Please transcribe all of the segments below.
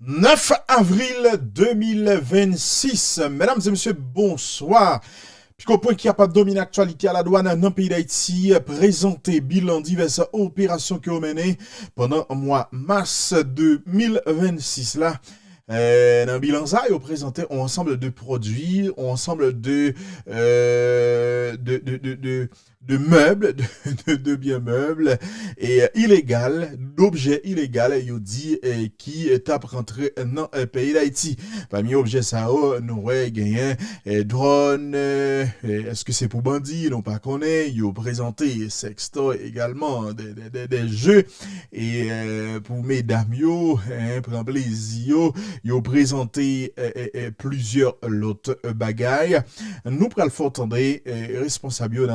9 avril 2026. Mesdames et messieurs, bonsoir. Puisqu'au point qu'il n'y a pas de domine actualité à la douane dans le pays d'Haïti, présenté bilan diverses opérations qui ont mené pendant le mois mars 2026 là. Dans le bilan, ça, ils ont présenté un ensemble de produits, un ensemble de meubles, de biens meubles, et illégal, d'objets illégaux, ils ont dit, qui est à rentrer dans le pays d'Haïti. Parmi les objets, ça, nous avons gagné drone, est-ce que c'est pour bandits, non pas qu'on est, ils ont présenté sextoy également, des jeux, et pour mesdames, pour plaisir, ils ont présenté plusieurs autres bagailles. Nous prenons le fort André, responsable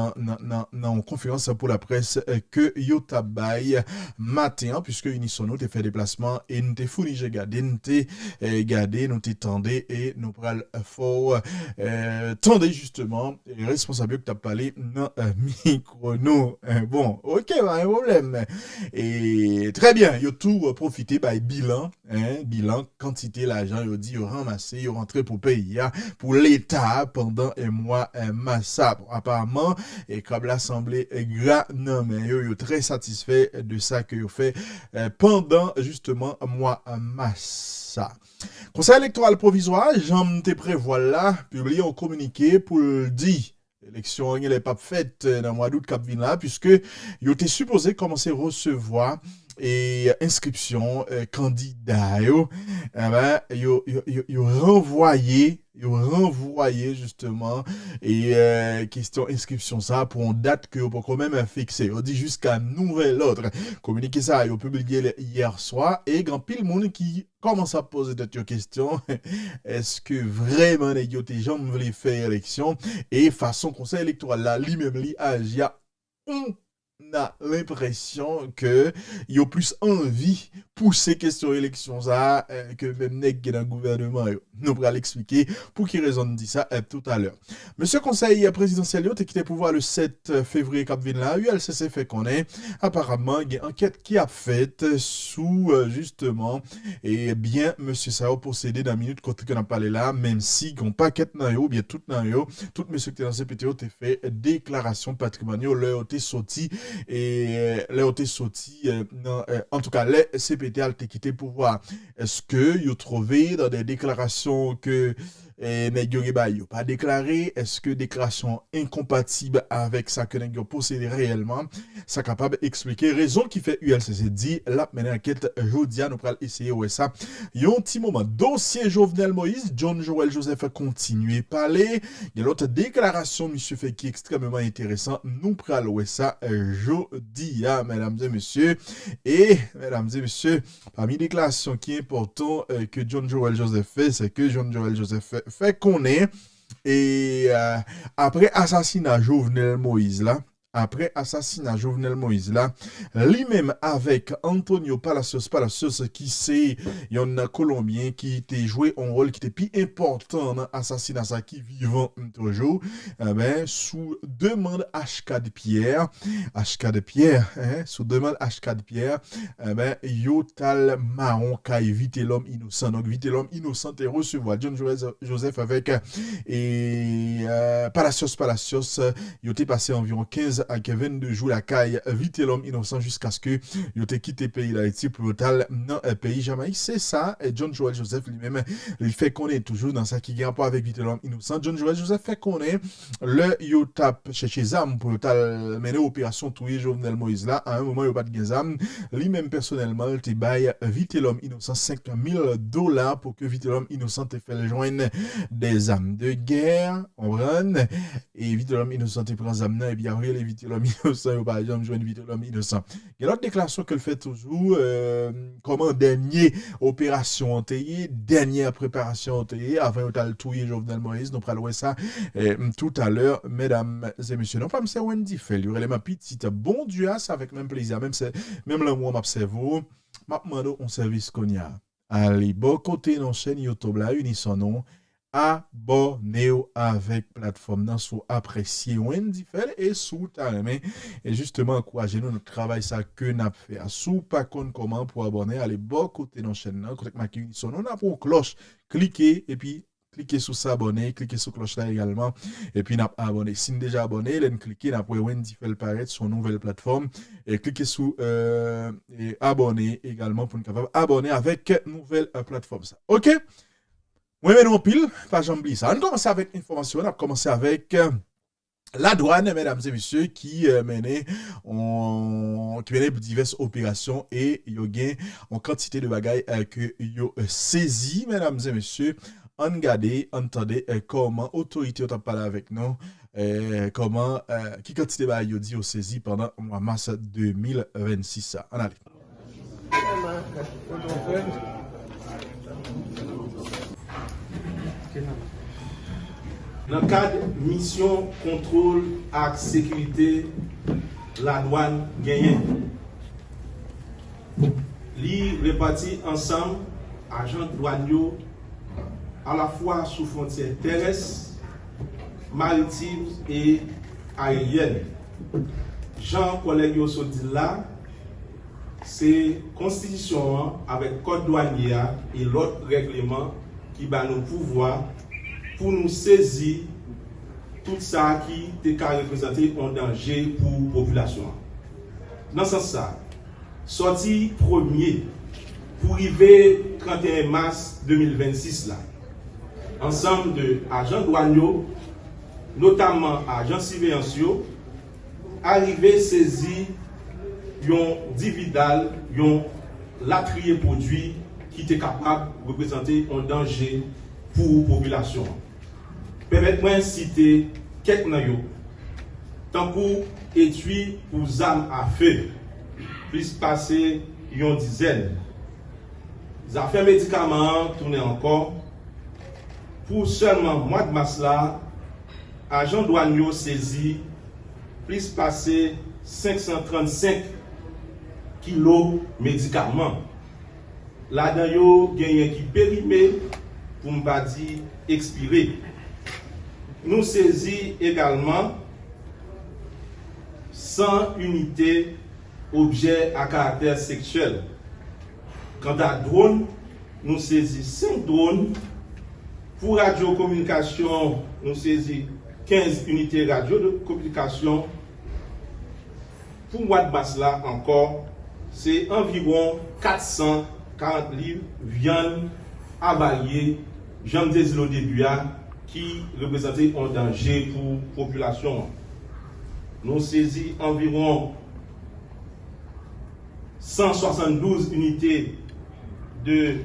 dans conférence pour la presse que yo tabay matin, puisque Unisono te fait déplacement et nous te fourni j'ai gardé, nous te gardé, nous te tendé et nous prenons fort tendez justement, responsable que tu as parlé dans micro nous. Bon, ok, pas un problème. Et très bien, yo tout profité by bilan, bilan, quantité l'argent, yo dit, yo ramassé, yo rentré pour payer, pour l'État pendant un mois massa. Bon, apparemment, et comme l'Assemblée est grand, non, mais yo très satisfait de ça que yo fait pendant justement un mois massa. Conseil électoral provisoire, j'en te prévois là, publié un communiqué pour le dire. L'élection n'est pas faite dans le mois d'août cap vin là, puisque il était supposé commencer à recevoir et inscription candidat yo, renvoyé justement et question inscription ça pour une date que pour quand même fixer. On dit jusqu'à nouvel ordre. Communiqué ça yo publié hier soir et grand pile monde qui commence à poser des questions. Est-ce que vraiment les gens veulent faire élection et façon conseil électoral là lui-même li agia on a l'impression que y a plus envie pousser question élection ça que même nèg dans le gouvernement nous pourra l'expliquer pour qui raison dit ça tout à l'heure. Monsieur conseil présidentiel qui quitté pouvoir le 7 février cap vinn là, ULCC fait connaît apparemment il y a une enquête qui a faite sous justement et bien monsieur ça a procédé dans minute côté qu'on a parlé là même si qu'on paquet nan yo bien tout nan yo tout monsieur qui dans CPTO t'ai fait déclaration patrimoniale leur t'ai sorti et là on sorti en tout cas les CPT a quitté pouvoir. Est-ce que vous trouvez dans des déclarations que nèg yo pas déclaré, est-ce que déclaration incompatible avec ça que nèg yo possédé réellement, ça capable expliquer raison qui fait ULCC dit la mener enquête jodia nous pral essayer ouais ça. Yon petit moment dossier Jovenel Moïse, John Joel Joseph a continué parler, il y a l'autre déclaration monsieur fait qui est extrêmement intéressant, nous pral ouais ça jodia mesdames et messieurs parmi les déclarations qui est important que John Joel Joseph fait, c'est que John Joel Joseph fait qu'on est et après assassinat Jovenel Moïse là, lui-même avec Antonio Palacios qui c'est un Colombien qui était joué un rôle qui était plus important dans l'assassinat ça qui vivant toujours, sous demande HK de Pierre, sous demande HK de Pierre, yo tal marron ka éviter l'homme innocent. Donc éviter l'homme innocent et recevoir John Joseph avec et Palacios, yo t'est passé environ 15 à 22 jours la caille vite l'homme innocent jusqu'à ce que il ait quitté le pays d'Haïti pour total dans le pays Jamaïque. C'est ça, et John Joel Joseph lui-même, il fait qu'on est toujours dans ça qui gagne pas avec vite l'homme innocent. John Joel Joseph fait qu'on est le yo tape chercher zam pour total mener opération touyer Jovenel Moïse là. À un moment, il n'y a pas de zam. Lui-même personnellement, il te baille vite l'homme innocent $5,000 pour que vite l'homme innocent te fait joindre des armes de guerre, on run, et vite l'homme innocent te prend zam et bien après, les vite l'homme innocent, par exemple, joindre vite l'homme innocent. Il y a l'autre déclaration qu'elle fait toujours, comment dernière opération antayée, dernière préparation antayée, avant de touyer Jovenel Moïse, nous parlons ça tout à l'heure, mesdames et messieurs. Non, pas c'est Wendy fait, il y aurait ma petite bon Dieu, ça avec même plaisir, même là, moi, m'observe, m'a demandé un service qu'on y a. Allez, bon côté, non, chaîne YouTube là, Unisono, abonnez-vous avec plateforme dans sous apprécier Wendy fait et sous ta main et justement encourager nous notre travail ça que n'a fait sous pas compte comment pour abonner allez bon côté dans chaîne là côté Maki son on a pour cloche cliquez et puis cliquez sur s'abonner, cliquez sur cloche là également et puis n'a abonné. Si vous déjà abonné, là cliquez là pour Wendy fait paraître sur nouvelle plateforme et cliquez sur et abonner également pour nous capable abonner avec nouvelle plateforme ça. OK? Oui, mais non pile, pas j'oublie ça. On commence avec l'information, on a commencé avec la douane, mesdames et messieurs, qui menait diverses opérations et il y a en quantité de bagailles que yo saisi, mesdames et messieurs. On regarde, entendez comment autorité ont parlé avec nous, comment qui quantité de bagailles yo dit au saisi pendant le mois mars 2026. On allez. Dans le cadre de mission contrôle et sécurité, la douane gagne. Li répartis ensemble, agents douaniers, à la fois sous frontières terrestres, maritimes et aériennes. Jean collègue yo dit là, c'est constitution avec code douanier et l'autre règlement qui va nous pouvoir pour nous saisir tout ça qui est représenté un danger pour la population. Dans ce sens, sorti premier pour arriver 31 mars 2026 là, ensemble de agents douaniers, notamment agents surveillance, arrivé saisir un dividal, un latrier produit qui était capable de représenter un danger pour la population. Permettez-moi de citer quelques noms. Tant que étui pour armes à feu, plus passer une dizaine. Les affaires médicaments tournent encore. Pour seulement mois de mars là, agents douaniers saisi plus passer 535 kilos médicaments. Là-dedans, il y a qui périmé pour ne pas dire expiré. Nous saisissons également 100 unités objets à caractère sexuel. Quant à drone, nous saisissons 5 drones. Pour radiocommunication, nous saisissons 15 unités radio de communication. Pour le mois de mars là encore, c'est environ 440 livres viande avariée, j'en disais au début, qui représentait un danger pour la population. Nous saisissons environ 172 unités de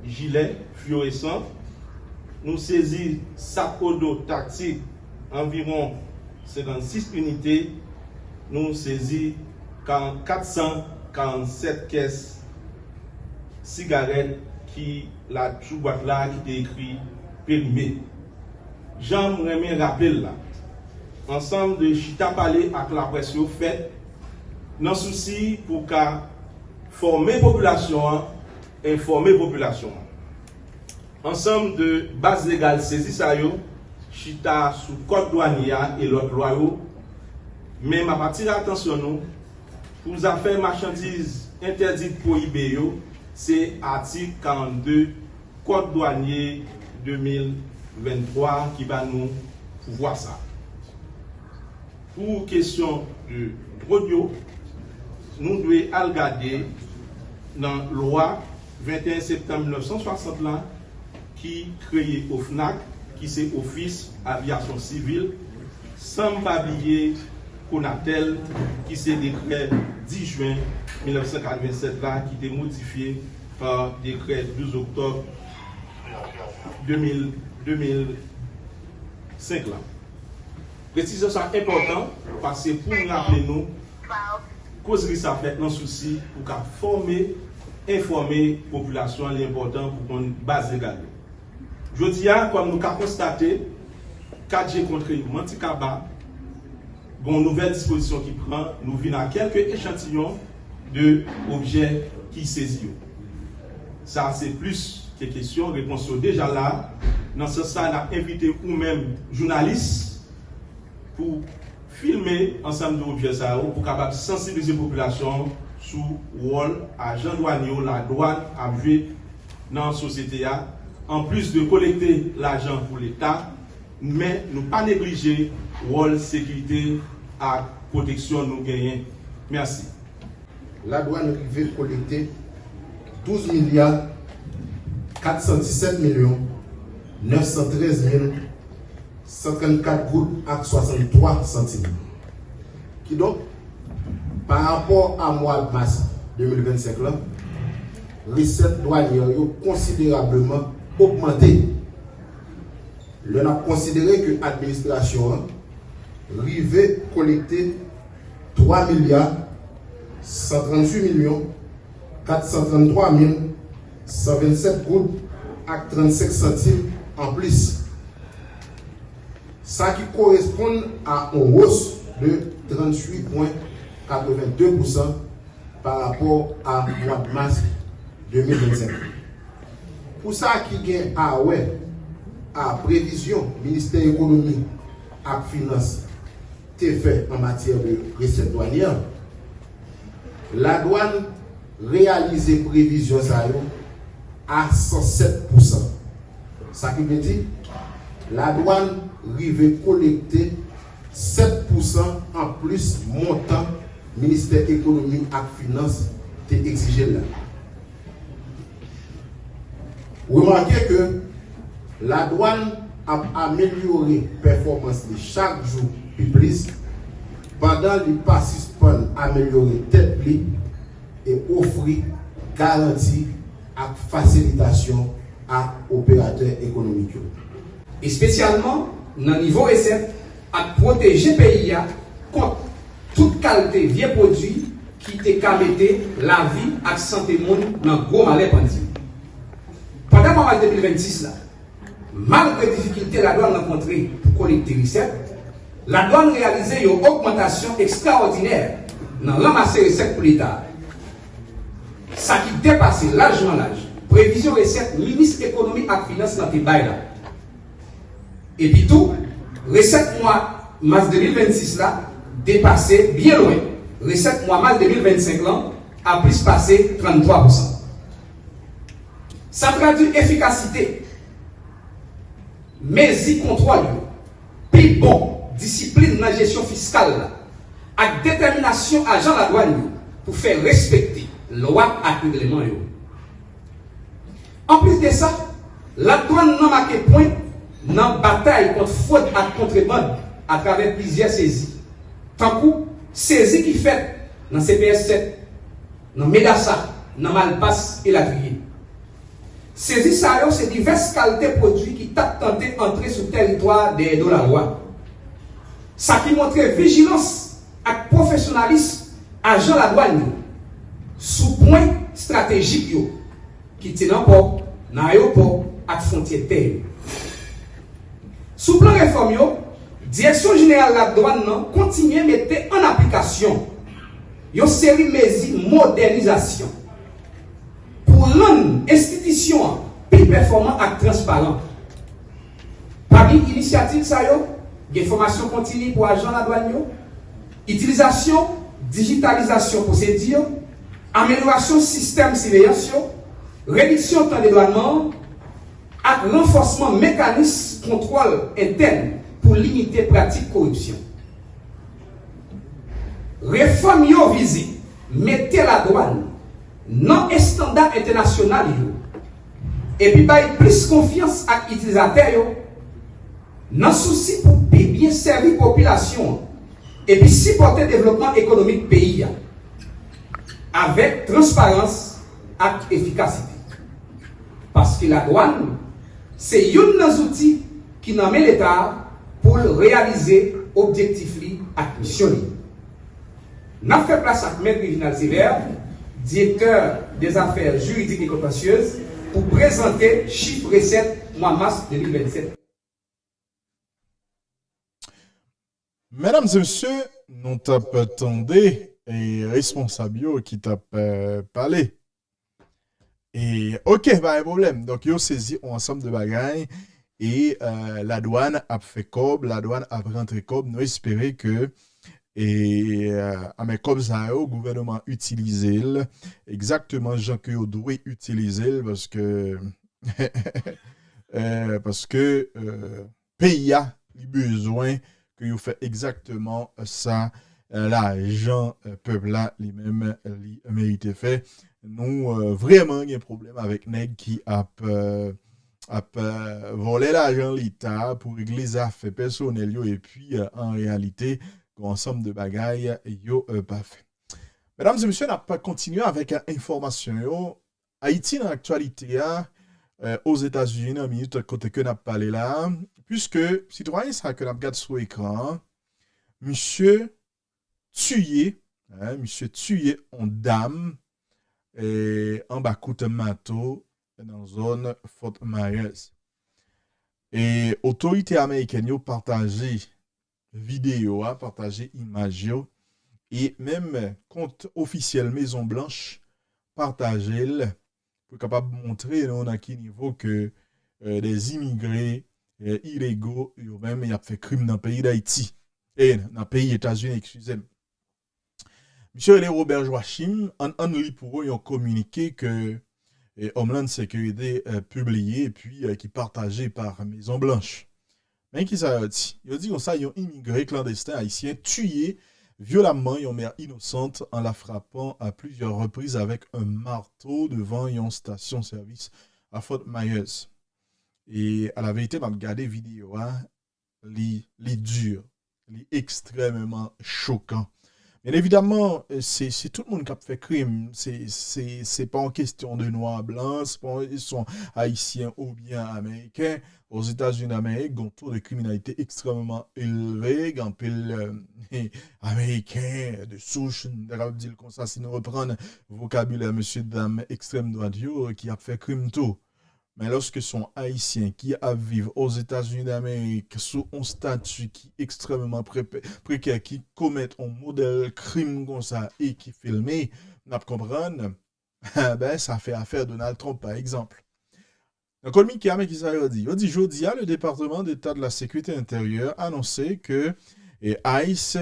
gilets fluorescents. Nous saisissons sacs d'eau tactiques, environ 56 unités. Nous saisissons 447 caisses cigarettes qui la boîte là qui est écrit périmé. J'aimerais rappeler là, ensemble de chita parler avec la presse fait, dans souci pour qu'à former la population, informer la population. Ensemble de base légale saisie ça yo, chita sous code douanier et l'autre loi yo, mais ma partie attention nous pour les affaires marchandises interdites prohibées yo, c'est article 42 code douanier 2023 qui va nous voir ça. Pour question de produit, nous devons regarder dans la loi 21 septembre 1960 là, qui crée OFNAC, qui c'est Office Aviation Civile, sans oublier Conatel, qui c'est décret 10 juin 1987 là, qui était modifié par décret 12 octobre 2005 là. Précision ça important parce que pour nous rappeler nous, cause ça fait un souci pour former, informer la population l'important pour qu'on base légale. Je dis comme nous avons constaté, 4G contre Mantikaba, une nouvelle disposition qui prend, nous venons à quelques échantillons d'objets qui saisissent. Ça, c'est plus que question, réponse déjà là, Dans ce sens, on a invité ou même journalistes pour filmer ensemble d'objets pour capable sensibiliser la population sur le rôle agent douanier, la douane a joué dans la société. En plus de collecter l'argent pour l'État, mais nous pas négliger le rôle sécurité et protection nous gagnons. Merci. La douane privée collecter 12 milliards 417 millions 913 134 gouttes à 63 centimes. Qui donc, par rapport à mois de mars 2025, là, recettes douanières ont considérablement augmenté. On a considéré que l'administration arrivait à collecter 3 milliards 138 millions 433 127 gouttes à 35 centimes en plus. Ça qui correspond à une hausse de 38,82% par rapport à mois de mars 2025. Pour ça qui gagne à prévision ministère de l'économie et finance fait en matière de recettes douanières, la douane réalise prévision à 107%. Ça qui veut dire la douane arrive collecter 7% en plus montant ministère de l'économie et finance exigé là. Remarquez que la douane a amélioré la performance de chaque jour plus pendant les participants améliorer tête et offrir garantie et facilitation à opérateurs économiques. Et spécialement, dans le niveau recette, à protéger le pays contre toute qualité de vieux produits qui te permettent la vie et la santé monde dans le gros malheur. Pendant le mois de 2026, là, malgré les difficultés que la douane rencontrée pour collecter les recettes, la douane réalisait une augmentation extraordinaire dans l'amasser recettes pour l'État. Ça qui dépasse largement l'âge. Prévision recette ministre économie et finance dans le là. Et puis tout, recette mois mars 2026 là, dépassé bien loin. Recette mois mars 2025 là, a plus passé 33%. Ça traduit efficacité, mais y contrôle, plus bon, discipline dans la gestion fiscale, avec détermination agent la douane pour faire respecter loi et règlement. En plus de ça, la douane n'a marqué point dans la bataille contre fraude et contrebande à travers plusieurs saisies. Tant que saisies qui fait dans CPS 7, dans Medassa, dans Malpass et la Trier. Saisies ça, c'est diverses qualités de produits qui tapent tenté d'entrer sur le territoire de la loi. Ça qui montre vigilance et professionnalisme agent la douane sous point stratégique qui tient dans port, dans l'aéroport et frontière terre. Sous plan réforme, Direction générale de la douane continue à mettre en application une série de mesures modernisation pour rendre l'institution plus performante et transparente. Parmi les initiatives, il y a des formations continues pour agents de la douane, utilisation, digitalisation procédure, amélioration système de surveillance, réduction du temps de dédouanement et renforcement mécanisme contrôle interne pour limiter pratique corruption. Réforme visée, mettez la douane dans un standard international et puis plus confiance à l'utilisateur dans souci pour bien servir la population et puis supporter le développement économique du pays avec transparence et efficacité. Parce que la douane, c'est un des outils qui nous met l'État pour réaliser l'objectif et la mission. Nous avons fait place à M. Reginald Sévère, directeur des affaires juridiques et contentieuses, pour présenter chiffre recette mois mars 2027. Mesdames et messieurs, nous t'attendons et responsable qui t'a parlé. Et ok, pas de problème. Donc, yo saisi ensemble de bagailles et la douane a fait cob, la douane a rentré cob, nous espérons que et mais comme ça le gouvernement utilise exactement gens que doit utiliser parce que pays a besoin que vous fait exactement ça l'argent peuple là lui-même lui mérite fait nous vraiment il y a un problème avec nèg qui a volé l'argent l'État pour régler les affaires personnelles yo, et puis en réalité un ensemble de bagailles yo pas fait. Mesdames et messieurs, on n'a pas continué avec information yo. Haïti dans l'actualité aux États-Unis dans minute côté que n'a parlé là puisque citoyen ça que n'a regarde sur écran monsieur tué en dame et en bas coûte mato dans zone Fort Myers. Et autorité américaine ont partagé vidéo, partagé image et même compte officiel Maison Blanche partagé pour capable montrer on à quel niveau que des immigrés illégaux eux même y a fait crime dans le pays d'Haïti et dans le pays États-Unis, excusez-moi. Monsieur Robert Joachim en lit pour eux ils ont communiqué que Homeland Security publié et puis qui partagé par Maison Blanche. Mais qui ça dit? Il dit comme ça, ils ont immigré clandestin haïtien tué violemment une mère innocente en la frappant à plusieurs reprises avec un marteau devant une station-service à Fort Myers. Et à la vérité, m'a regardé vidéo, les dur, les extrêmement choquant. Bien évidemment, c'est tout le monde qui a fait crime. C'est pas en question de noir blanc, c'est pas ils sont haïtiens ou bien américains. Aux États-Unis d'Amérique, il y a un taux de criminalité extrêmement élevé, il y a un pile américain de souche, on dire comme ça, si nous reprenons le vocabulaire monsieur dame extrême droite qui a fait crime tout. Mais lorsque sont haïtiens qui vivent aux États-Unis d'Amérique sous un statut qui est extrêmement précaire, qui commettent un modèle crime comme ça et qui filment, nous comprenons, ben ça fait affaire Donald Trump par exemple. Donc, communiqué avec Israël dit, jeudi, le département d'État de la sécurité intérieure a annoncé que ICE,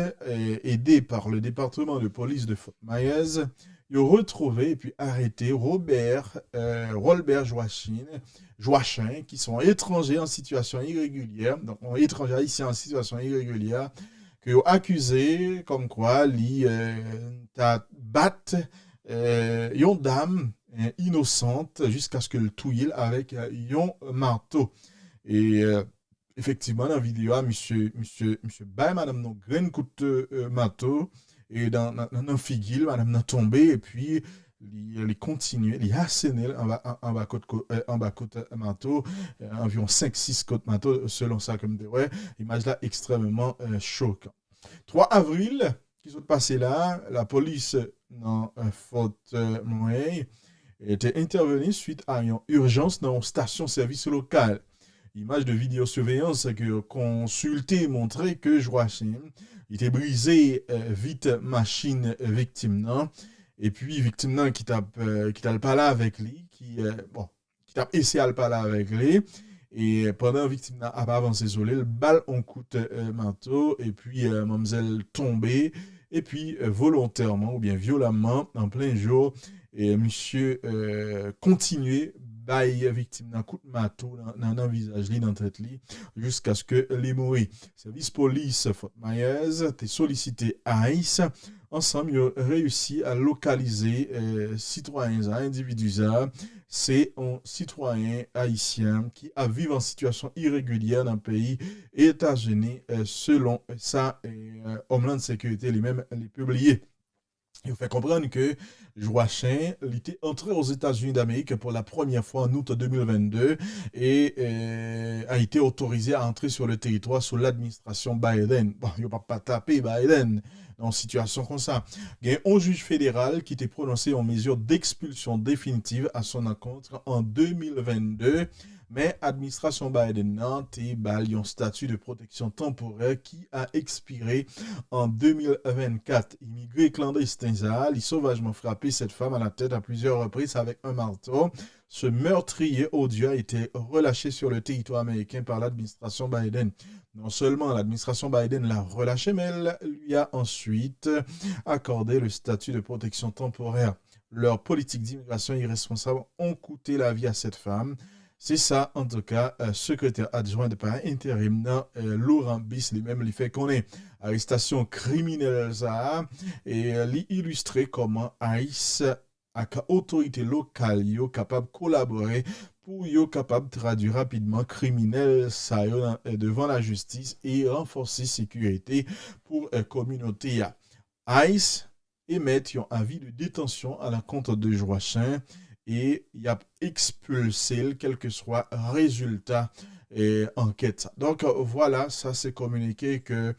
aidé par le département de police de Fort Myers, ils ont retrouvé et puis arrêté Robert Joachim, qui sont étrangers en situation irrégulière, donc étrangers ici en situation irrégulière, qui ont accusé comme quoi ils battent une dame innocente jusqu'à ce que le touille avec un marteau. Et effectivement, dans la vidéo, monsieur Bay, madame, non, graine coup de marteau, et dans un figil, madame, n'a tombé, et puis, il continue, il asséné en bas côte marteau, environ 5-6 côtes marteau, selon ça, comme de ouais, image là extrêmement choquant. 3 avril, qui sont passés là, la police dans Fort Myers était intervenu suite à une urgence dans une station-service locale. L'image de vidéosurveillance que consulté montrait que Joachim était brisé vite machine victime et puis victime qui t'a pas là avec lui qui t'a essayé de parler avec lui et pendant victime a pas avancé sur le balle on coûte manteau et puis mademoiselle tombée et puis volontairement ou bien violemment en plein jour et monsieur continuait bail victime d'un coup de marteau dans un visage dans tête li jusqu'à ce que les mourir. Service police Fort Myers t'es sollicité ICE ensemble ils ont réussi à localiser citoyens individus c'est un citoyen haïtien qui a vécu en situation irrégulière dans le pays États-Unis selon ça Homeland Security lui-même les publié. Il fait comprendre que Joachim était entré aux États-Unis d'Amérique pour la première fois en août 2022 et a été autorisé à entrer sur le territoire sous l'administration Biden. Bon, il ne va pas taper Biden dans une situation comme ça. Il y a un juge fédéral qui était prononcé en mesure d'expulsion définitive à son encontre en 2022. Mais l'administration Biden a un statut de protection temporaire qui a expiré en 2024. Immigrés clandestins, les sauvagement frappés frappé cette femme à la tête à plusieurs reprises avec un marteau. Ce meurtrier odieux a été relâché sur le territoire américain par l'administration Biden. Non seulement l'administration Biden l'a relâché, mais elle lui a ensuite accordé le statut de protection temporaire. Leurs politiques d'immigration irresponsables ont coûté la vie à cette femme. C'est ça, en tout cas, secrétaire adjoint de par intérim, Laurent Bis, lui-même, lui fait connaître. Arrestation criminelle, ça, et illustré comment ICE, avec autorité locale, yo capable de collaborer pour yo capable de traduire rapidement criminel ça devant la justice et renforcer sécurité pour la communauté. ICE émet un avis de détention à l'encontre de Joachim et il a expulsé quel que soit résultat et enquête. Donc voilà, ça c'est communiqué que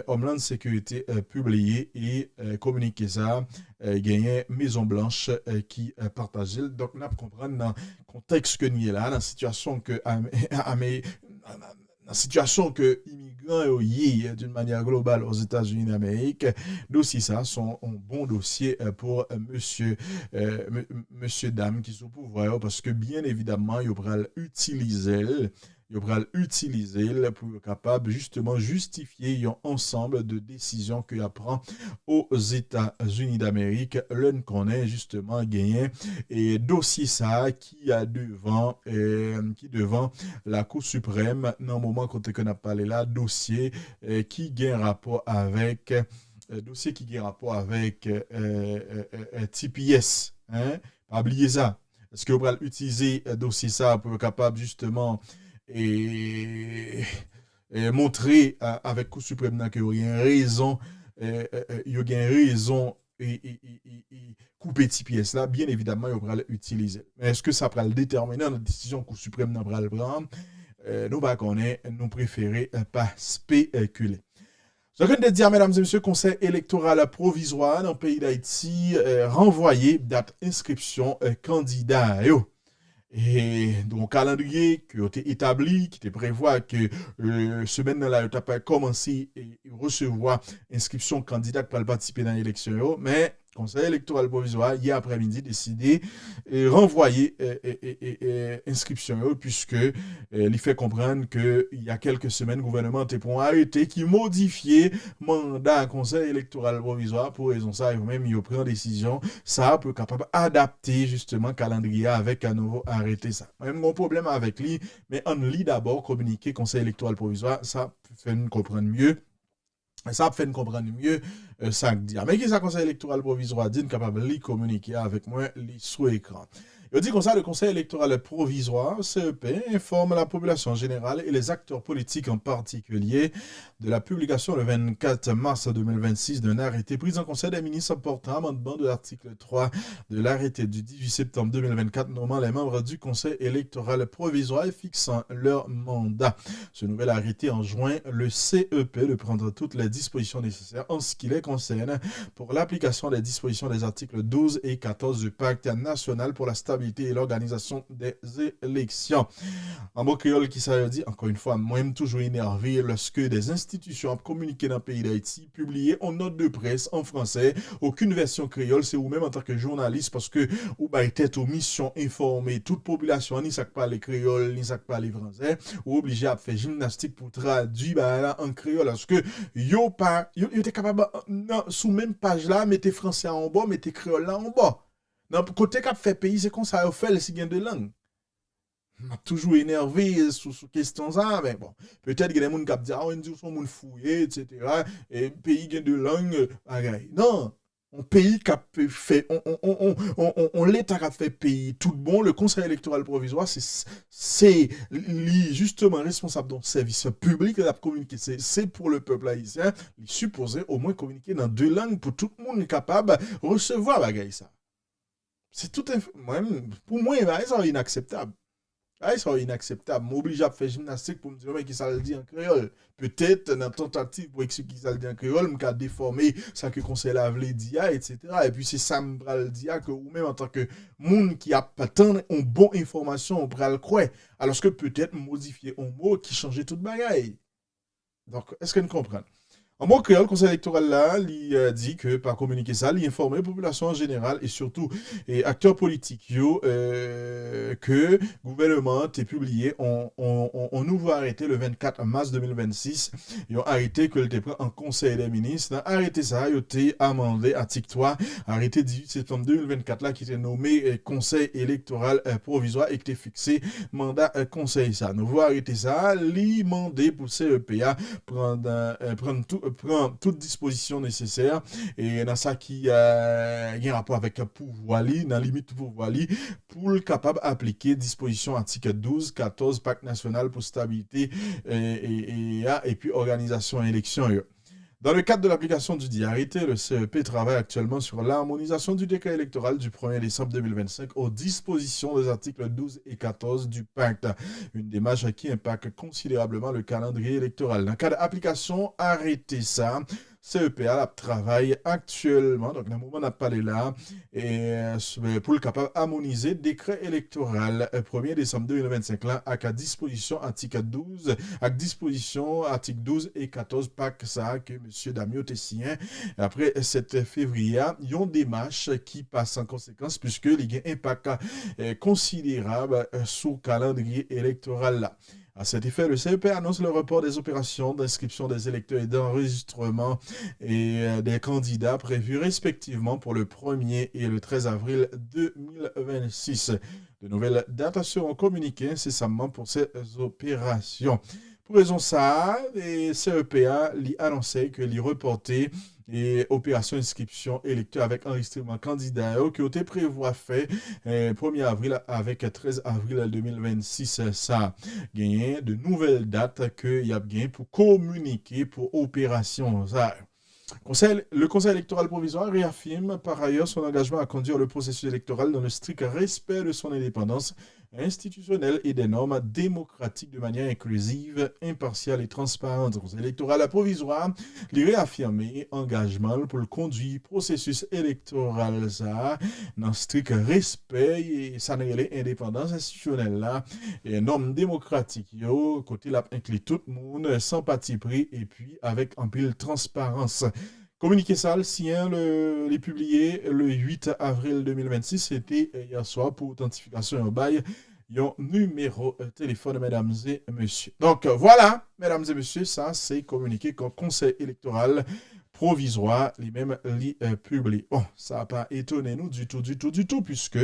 Homeland Security publié et communiqué ça, gagné Maison Blanche qui partageait. Donc on a comprendre dans le contexte que nous est là, dans la situation que la situation que immigrants y d'une manière globale aux États-Unis d'Amérique, dossier ça sont un bon dossier pour monsieur dame qui sont au pouvoir parce que bien évidemment il va utiliser pour être capable justement justifier un ensemble de décisions qu'il prend aux États-Unis d'Amérique. L'un connaît justement gagné et dossier ça qui a devant la Cour suprême dans le moment quand on a parlé là dossier qui a un rapport avec TPS, hein, pas oublier ça. Est-ce que vous allez utiliser dossier ça pour être capable justement et montrer avec Cour suprême qu'il y a une raison, il y a une raison et couper ces pièces là, bien évidemment, il va l'utiliser. Mais est-ce que ça va le déterminer dans la décision Cour suprême n'a pas le prendre? Nous préférons pas spéculer. Je viens de dire, mesdames et messieurs, conseil électoral provisoire dans le pays d'Haïti, renvoyé date inscription candidat. Et donc, calendrier qui a été établi, qui te prévoit que semaine là, tu as commencé et recevoir inscription candidat pour participer dans l'élection. Mais conseil électoral provisoire, hier après-midi, décidé renvoyer inscription puisque il fait comprendre qu'il y a quelques semaines, le gouvernement était pour arrêter qui modifiait mandat conseil électoral provisoire pour raison ça, et même il prend décision, ça peut capable d'adapter justement calendrier avec un nouveau arrêté ça. Même mon problème avec lui, mais on lit d'abord communiquer conseil électoral provisoire, ça fait nous comprendre mieux. Ça fait nous comprendre mieux ça que dit. Mais qui est ça conseil électoral provisoire dit capable de communiquer avec moi sous écran. Il dit comme ça, le Conseil électoral provisoire, CEP, informe la population générale et les acteurs politiques en particulier de la publication le 24 mars 2026 d'un arrêté pris en Conseil des ministres portant amendement de l'article 3 de l'arrêté du 18 septembre 2024 nommant les membres du Conseil électoral provisoire et fixant leur mandat. Ce nouvel arrêté enjoint le CEP de prendre toutes les dispositions nécessaires en ce qui les concerne pour l'application des dispositions des articles 12 et 14 du Pacte national pour la stabilité et l'organisation des élections. En mot créole qui ça veut dire, encore une fois, moi-même toujours énervé lorsque des institutions communiquées dans le pays d'Haïti publiées en note de presse en français, aucune version créole, c'est vous-même en tant que journaliste parce que vous avez tête aux missions informer toute population, ni ça parle créole, ni ça parle français, ou obligé à faire gymnastique pour traduire en créole parce que yo t'es capable non, sous même page là, mettez français en bas, mettez créole là en bas. Dans le côté qu'a fait pays, c'est comme ça qu'on fait les signes de langue. On a toujours énervé sur question ça, mais bon, peut-être qu'il y a des gens qui disent, ah, on dit son monde fouillé, etc. Et pays qui a de langue, non, un pays qui a fait, on l'État qui a fait pays tout bon, le Conseil électoral provisoire, c'est justement responsable d'un service public de la communiquer, c'est pour le peuple haïtien, il est supposé au moins communiquer dans deux langues pour tout le monde capable de recevoir ça. C'est tout pour moi, c'est inacceptable. C'est inacceptable. M'oblige à faire gymnastique pour me dire mais qui ça le dit en créole. Peut-être dans la tentative pour expliquer qui ça le dit en créole, me déformer ça que conseil la veut dire, etc. Et puis c'est ça me le dire que ou même en tant que monde qui a pas tant une bonne information, on le croire. Alors que peut-être modifier un mot qui changeait toute bagaille. Donc est-ce que nous comprenons? En bon créole, le conseil électoral là, il dit que par communiquer ça, il informe la population en général et surtout et acteurs politiques que le gouvernement a publié on nouveau arrêté le 24 mars 2026. Ils ont arrêté que le pris en conseil des ministres. Arrêté ça, il a été amendé article 3, arrêté 18 septembre 2024 là qui était nommé conseil électoral provisoire et qui était fixé mandat conseil ça. Nouveau arrêté ça, li mandé pour CEPA prend toute disposition nécessaire et dans ça qui a un rapport avec le pouvoir dans la limite du pouvoir pour le capable d'appliquer disposition article 12 14 pacte national pour stabilité et puis organisation et élection. Dans le cadre de l'application du dit arrêté, le CEP travaille actuellement sur l'harmonisation du décret électoral du 1er décembre 2025 aux dispositions des articles 12 et 14 du pacte. Une démarche qui impacte considérablement le calendrier électoral. Dans le cadre d'application, arrêtez ça. CEPA travaille actuellement, donc dans le moment on n'a pas là, et pour le capable harmoniser décret électoral 1er décembre 2025 là, avec à disposition article 12, avec disposition article 12 et 14 pacte ça que M. Damio Tessien, après 7 février, ils ont des démarches qui passent en conséquence puisque il y a un impact considérable sur le calendrier électoral là. À cet effet, le CEP annonce le report des opérations d'inscription des électeurs et d'enregistrement des candidats prévus respectivement pour le 1er et le 13 avril 2026. De nouvelles dates seront communiquées incessamment pour ces opérations. Pour raison ça, les CEPA a annoncé que les reportés et opération inscription électeur avec enregistrement candidat qui ont été prévoit fait 1er avril avec 13 avril 2026. Ça gagné de nouvelles dates que y a gagné pour communiquer pour opération ça. Le Conseil électoral provisoire réaffirme par ailleurs son engagement à conduire le processus électoral dans le strict respect de son indépendance institutionnelle et des normes démocratiques de manière inclusive, impartiale et transparente. Le Conseil électoral provisoire lui réaffirme engagement pour le conduire processus électoral ça, dans strict respect et sa indépendance institutionnelle là, et normes démocratiques côté là inclut tout le monde sans parti pris et puis avec un pile transparence. Communiqué ça, le sien, les publié le 8 avril 2026, c'était hier soir pour authentification au bail, un numéro téléphone, mesdames et messieurs. Donc voilà, mesdames et messieurs, ça c'est communiqué comme conseil électoral provisoire, les mêmes les publiés. Bon, ça n'a pas étonné nous du tout, puisque...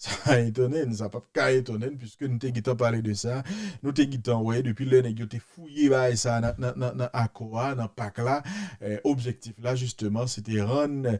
ça a étonné, nous a pas qu'à étonner, puisque nous t'ai parlé de ça. Nous t'ai ouais, depuis le nègre t'ai fouillé bah, ça dans Akoa, dans PAC là. Objectif là, justement, c'était rendre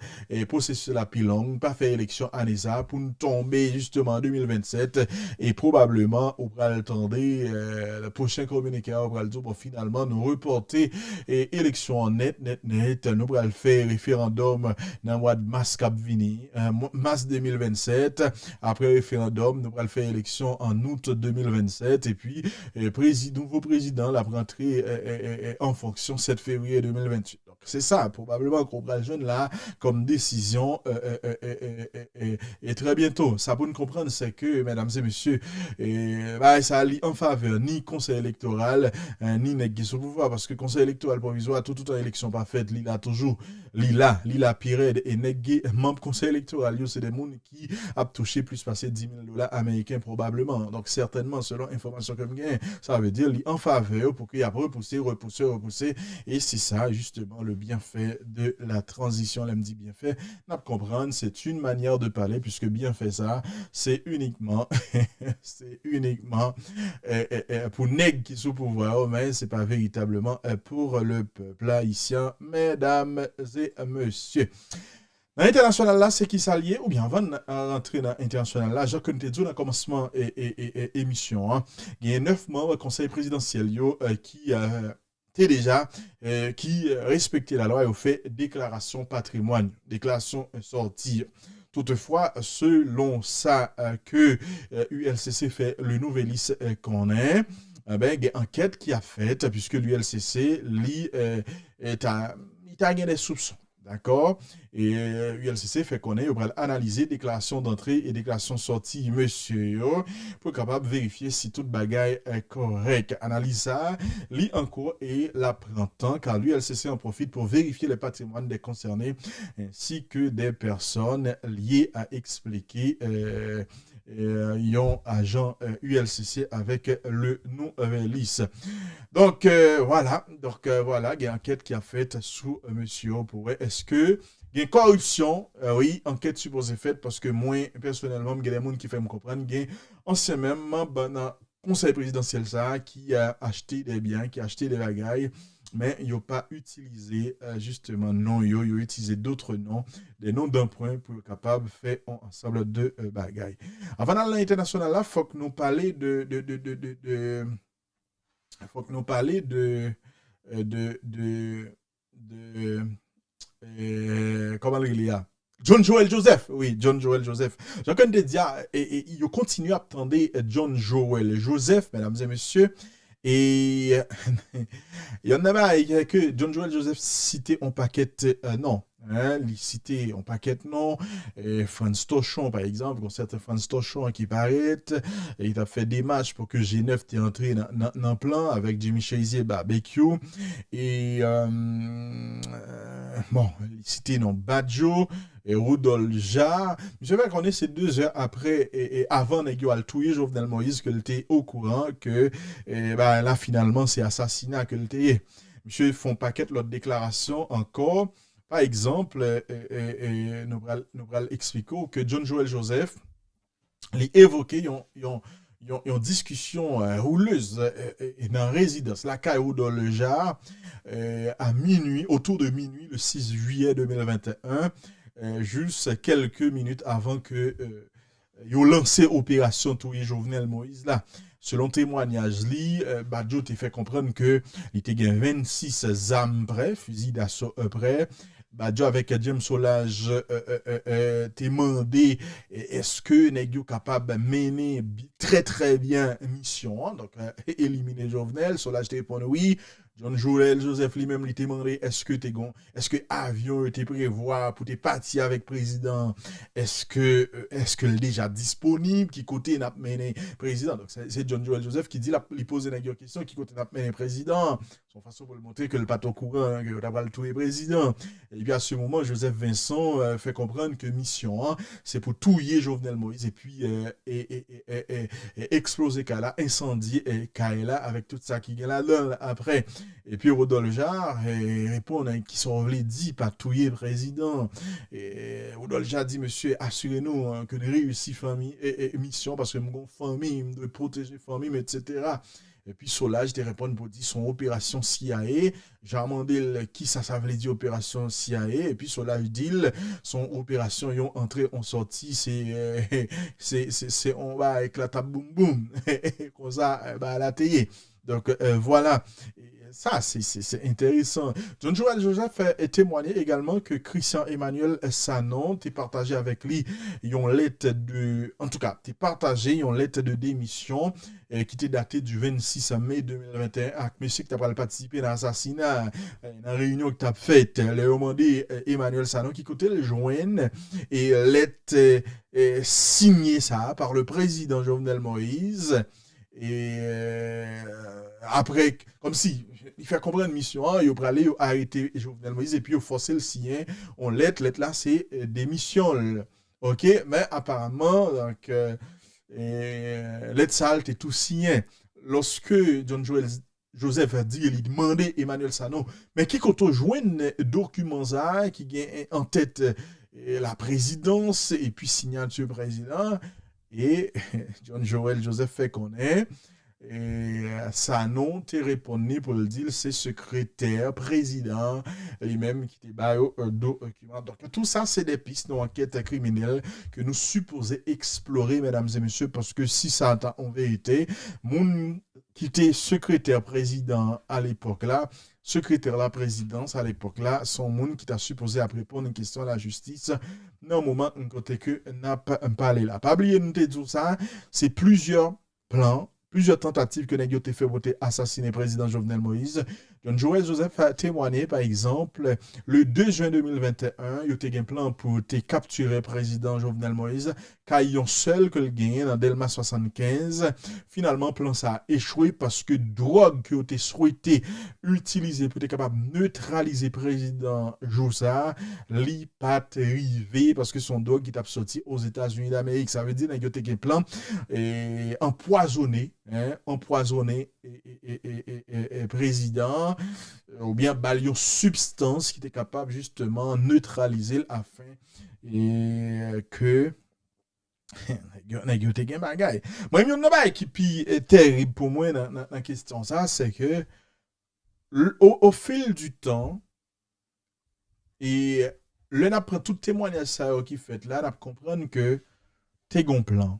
processus la pilong, pas faire élection à NESA pour nous tomber justement en 2027 et probablement au pral attendre le prochain communiqué au pral dire pour finalement nous reporter élection en net, nous pral faire référendum dans le mois de mars cap vini, mars 2027. Après référendum, nous allons faire élection en août 2027 et puis nouveau président la rentrée en fonction 7 février 2028. Donc c'est ça, probablement qu'on va le jeune là comme décision et très bientôt. Ça pour nous comprendre, c'est que, mesdames et messieurs, ça allie en faveur ni conseil électoral, ni nègre sur pouvoir, parce que conseil électoral provisoire, tout en élection pas faite, il a toujours, l'ILA Pired et nègre membre conseil électoral, c'est des gens qui a touché plus passer $10,000 américains probablement. Donc certainement, selon information comme gain, ça veut dire en faveur pour qu'il y a repousser. Et c'est ça, justement, le bienfait de la transition. Elle me dit bienfait. N'a pas comprendre, c'est une manière de parler, puisque bienfait ça, c'est uniquement pour nègres qui sont au pouvoir, mais c'est pas véritablement pour le peuple haïtien, mesdames et messieurs. Dans l'international là, c'est qui s'allie, ou bien avant de rentrer dans l'international là, j'ai connu dans le commencement et émission, hein, il y a 9 membres du conseil présidentiel qui qui respectaient la loi et ont fait déclaration patrimoine, déclaration sortie. Toutefois, selon ça que ULCC fait le nouvel liste qu'on est, il y a une enquête qui a faite, puisque l'ULCC a des soupçons. D'accord? Et ULCC fait qu'on va analyser déclaration d'entrée et déclaration de sortie, monsieur, pour capable vérifier si toute bagaille est correcte. Analyse ça, lit en cours et la prend temps, car l'ULCC en profite pour vérifier le patrimoine des concernés ainsi que des personnes liées à expliquer yon agent ULCC avec le nom lisse. Donc voilà, il y a une enquête qui a faite sous monsieur pour est-ce que il y a une corruption, oui, enquête supposée faite parce que moi personnellement, il y a des gens qui font me comprendre, il y a ancien même membre dans conseil présidentiel ça qui a acheté des biens, qui a acheté des bagailles, mais ils n'ont pas utilisé justement non, ils ont utilisé d'autres noms, des noms d'emprunt pour être capable de faire ensemble de bagailles. Avant d'aller à l'international là, faut que nous parler comment il y a John Joel Joseph, oui, John Joel Joseph. J'en connais dire, et il continue à attendre John Joel Joseph, mesdames et messieurs. Et il y en a pas que John Joel Joseph cité en paquet non. Il cité en paquet non. Franz Tochon, par exemple, un certain Franz Tochon qui paraît, et il a fait des matchs pour que G9 t'ait entré dans le plan avec Jimmy Chazier barbecue. Et bon, il cité non Badjo. Et Rudolf Jarre, je vais qu'on est ces 2 heures après et avant Negio Altouye, Jovenel Moïse, que était au courant que là finalement c'est assassinat que était. Monsieur font paquet l'autre déclaration encore. Par exemple, nous allons expliquer que John Joel Joseph les évoqué une discussion rouleuse dans la résidence, la caille Rudolf Jarre, à minuit, autour de minuit, le 6 juillet 2021. Juste quelques minutes avant que yo lancé opération Touye Jovenel Moïse là. Selon témoignage Badjo t'a fait comprendre que il était gain 26 armes près, fusil d'assaut près. Badjo avec James Solage t'a demandé est-ce que nèg yo capable mener très très bien mission hein? Donc éliminer Jovenel. Solage t'a répondu oui. John Joel Joseph lui-même lui demandé est-ce que avion était prévu pour te partir avec président, est-ce que déjà disponible qui côté n'a mené président. Donc c'est John Joel Joseph qui dit il pose une question qui côté n'a mené président, son façon pour le montrer que le pas au courant hein, que t'as pas le tout président. Et puis à ce moment Joseph Vincent fait comprendre que mission hein, c'est pour touiller Jovenel Moïse et puis exploser Kala, incendier Kala avec tout ça qui est là après. Et puis Rudolf Jarre répond qui sont dit pas touiller président. Et Rudolf Jarre dit monsieur assurez-nous hein, que de réussir famille et mission parce que mon famille de protéger famille etc. Et puis Solage te répond pour dire son opération CIA. J'ai demandé qui ça veut dire opération CIA. Et puis Solage dit son opération yon entrée en sortie c'est on va éclater boum boum comme ça la télé. Donc voilà. Ça, c'est intéressant. John Joel Joseph a témoigné également que Christian Emmanuel Sanon t'a partagé avec lui une lettre de... En tout cas, t'a partagé une lettre de démission qui était datée du 26 mai 2021 avec monsieur qui t'a participé dans l'assassinat, dans la réunion que t'as faite. Le demandé Emmanuel Sanon qui côté le joindre et lettre signée ça par le président Jovenel Moïse. Et après, comme si il fait comprendre mission, il va aller arrêter Jovenel Moïse et puis il forcer le signer. On lettre là, c'est démission. Ok, mais apparemment, donc, lettre sale, est tout signé. Lorsque John Joel Joseph a dit, il demandait Emmanuel Sanon, mais qui compte joindre documents qui gagne en tête la présidence et puis signature président. Et John Joel Joseph fait connaître. Et Sanon t'est répondu pour le dire, c'est secrétaire, président, lui-même qui t'est barré document. Donc tout ça, c'est des pistes d'enquête criminelle que nous supposons explorer, mesdames et messieurs, parce que si ça attend en vérité, mon qui était secrétaire président à l'époque là, secrétaire la présidence à l'époque là, son monde qui t'a supposé répondre une question à la justice, non moment côté que n'a pas parlé là. Pas oublier nous te dire ça, c'est plusieurs plans. Plusieurs tentatives que Nèg yo te fait voter assassiner président Jovenel Moïse. John Joel Joseph a témoigné, par exemple, le 2 juin 2021, il y a un plan pour capturer le président Jovenel Moïse, car ils ont seul que le gain dans Delma 75. Finalement, plan ça a échoué parce que drogue qui a été souhaité utiliser pour être capable de neutraliser le président Joussa, li pas arrivé parce que son drogue qui t'a sorti aux États-Unis d'Amérique. Ça veut dire qu'il y a un plan empoisonné, président, ou bien balion substance qui était capable justement de neutraliser afin que Moi, il y a un bagay qui est terrible pour moi dans la question ça, c'est que au fil du temps, et là, après tout témoignage ça qui fait là, on comprend que t'es gon plan.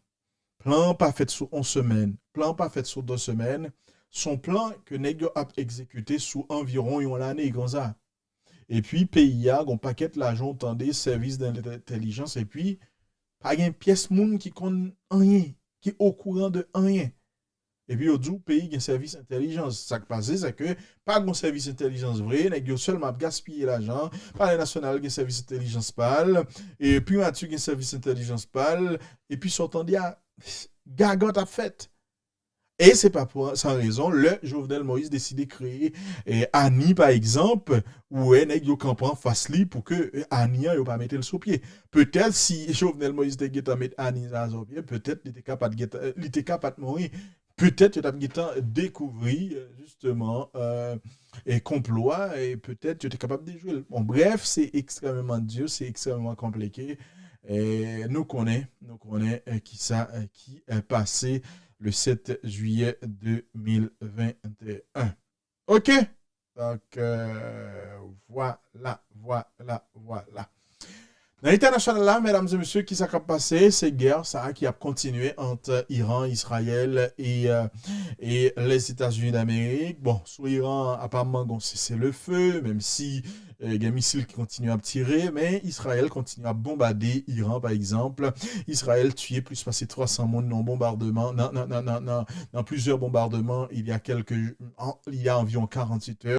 Plan pas fait sur 11 semaines, plan pas fait sur 2 semaines, son plan que nèg a exécuté sous environ une année comme ça. Et puis pays a un paquet l'argent tendez service d'intelligence et puis pas une pièce moun qui connaît rien, qui est au courant de rien. Et puis, au pays, il y a un service intelligence. Ça qui passe, c'est que pas de service intelligence vrai, il y a seulement gaspiller l'argent. Par les national, il y a un service intelligence pâle. Et puis, Mathieu, il y a un service intelligence pâle. Et puis, sortant d'il y a gagote à fait. Et c'est pas sans raison, le Jovenel Moïse décide de créer Annie, par exemple, où il y a campement face li pour que Annie ne pas mettre le sous pied. Peut-être si Jovenel Moïse était mettre Annie sous pied, peut-être il était capable de mourir. Peut-être que tu as découvert justement et complot et peut-être tu es capable de jouer. Bon, bref, c'est extrêmement dur, c'est extrêmement compliqué. Et nous connaissons qui est passé le 7 juillet 2021. OK? Donc, voilà. Dans l'international là, mesdames et messieurs, qui s'est passé, c'est guerre ça qui a continué entre Iran, Israël et les États-Unis d'Amérique. Bon, sur Iran, apparemment, bon, c'est le feu, même si il y a des missiles qui continuent à tirer, mais Israël continue à bombarder Iran, par exemple. Israël tué plus passé 300 monde dans bombardement, dans plusieurs bombardements il y a environ 48 heures.